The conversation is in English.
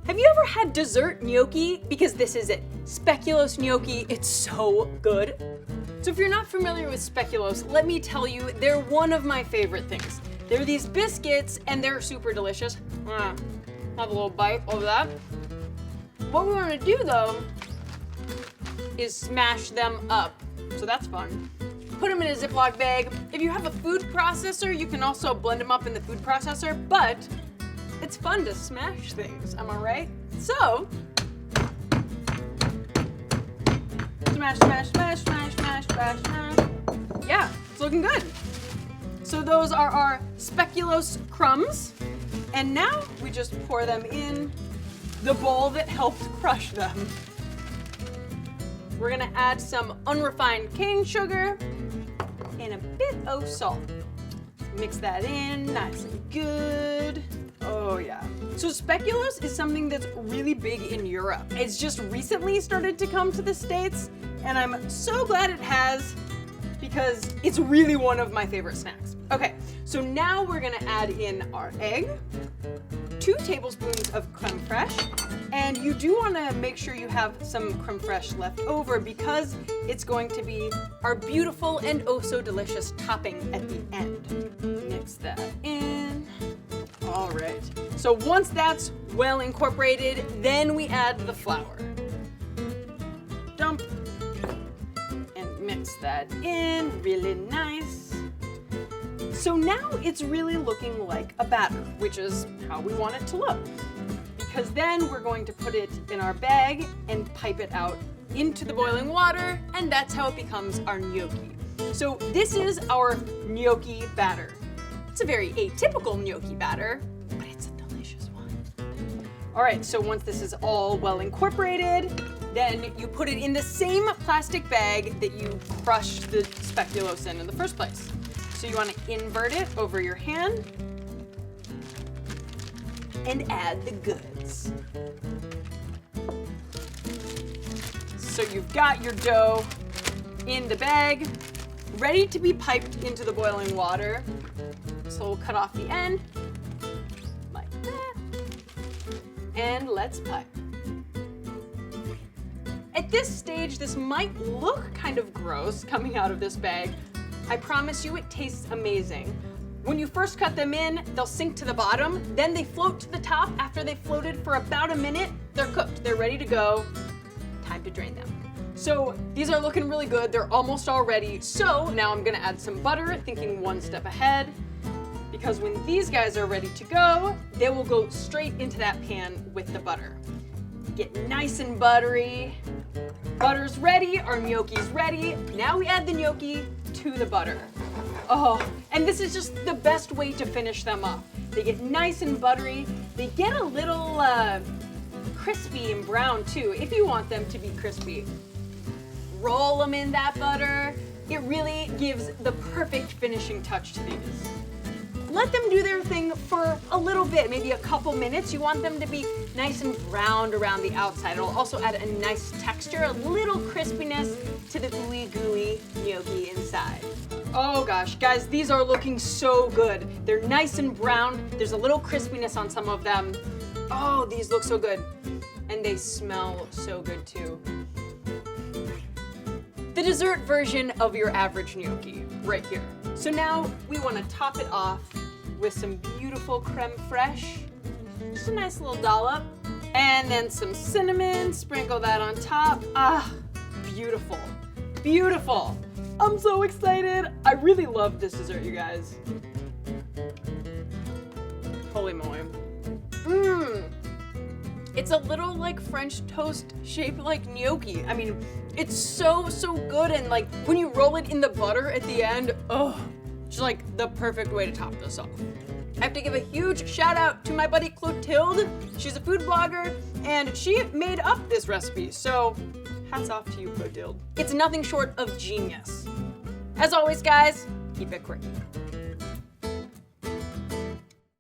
Have you ever had dessert gnocchi? Because this is it. Speculoos gnocchi, it's so good. So if you're not familiar with speculoos, let me tell you, they're one of my favorite things. They're these biscuits and they're super delicious. Have a little bite of that. What we want to do though is smash them up. So that's fun. Put them in a Ziploc bag. If you have a food processor, you can also blend them up in the food processor, but it's fun to smash things, am I right? So, smash, smash, smash, smash, smash, smash, smash. Yeah, it's looking good. So those are our speculoos crumbs. And now we just pour them in the bowl that helped crush them. We're gonna add some unrefined cane sugar and a bit of salt. Mix that in nice and good. Oh yeah. So speculoos is something that's really big in Europe. It's just recently started to come to the States, and I'm so glad it has because it's really one of my favorite snacks. Okay, so now we're gonna add in our egg, 2 tablespoons of crème fraîche, and you do wanna make sure you have some crème fraîche left over because it's going to be our beautiful and oh so delicious topping at the end. Mix that in. All right, so once that's well incorporated, then we add the flour. Dump and mix that in really nice. So now it's really looking like a batter, which is how we want it to look. Because then we're going to put it in our bag and pipe it out into the boiling water, and that's how it becomes our gnocchi. So this is our gnocchi batter. It's a very atypical gnocchi batter, but it's a delicious one. All right, so once this is all well incorporated, then you put it in the same plastic bag that you crushed the speculoos in the first place. So you want to invert it over your hand and add the goods. So you've got your dough in the bag, ready to be piped into the boiling water. So we'll cut off the end, like that, and let's pipe. At this stage, this might look kind of gross coming out of this bag. I promise you it tastes amazing. When you first cut them in, they'll sink to the bottom, then they float to the top. After they've floated for about a minute, they're cooked, they're ready to go. Time to drain them. So these are looking really good, they're almost all ready. So now I'm gonna add some butter, thinking one step ahead, because when these guys are ready to go, they will go straight into that pan with the butter. Get nice and buttery. Butter's ready, our gnocchi's ready. Now we add the gnocchi to the butter. Oh, and this is just the best way to finish them off. They get nice and buttery. They get a little crispy and brown too, if you want them to be crispy. Roll them in that butter. It really gives the perfect finishing touch to these. Let them do their thing for a little bit, maybe a couple minutes. You want them to be nice and browned around the outside. It'll also add a nice texture, a little crispiness to the ooey gooey gnocchi inside. Oh gosh, guys, these are looking so good. They're nice and brown. There's a little crispiness on some of them. Oh, these look so good. And they smell so good too. The dessert version of your average gnocchi, right here. So now we want to top it off with some beautiful crème fraîche. Just a nice little dollop. And then some cinnamon, sprinkle that on top. Ah, beautiful, beautiful. I'm so excited. I really love this dessert, you guys. Holy moly. It's a little like French toast shaped like gnocchi. I mean, it's so, so good. And like when you roll it in the butter at the end, oh, just like the perfect way to top this off. I have to give a huge shout out to my buddy Clotilde. She's a food blogger and she made up this recipe. So hats off to you, Clotilde. It's nothing short of genius. As always, guys, keep it quirky.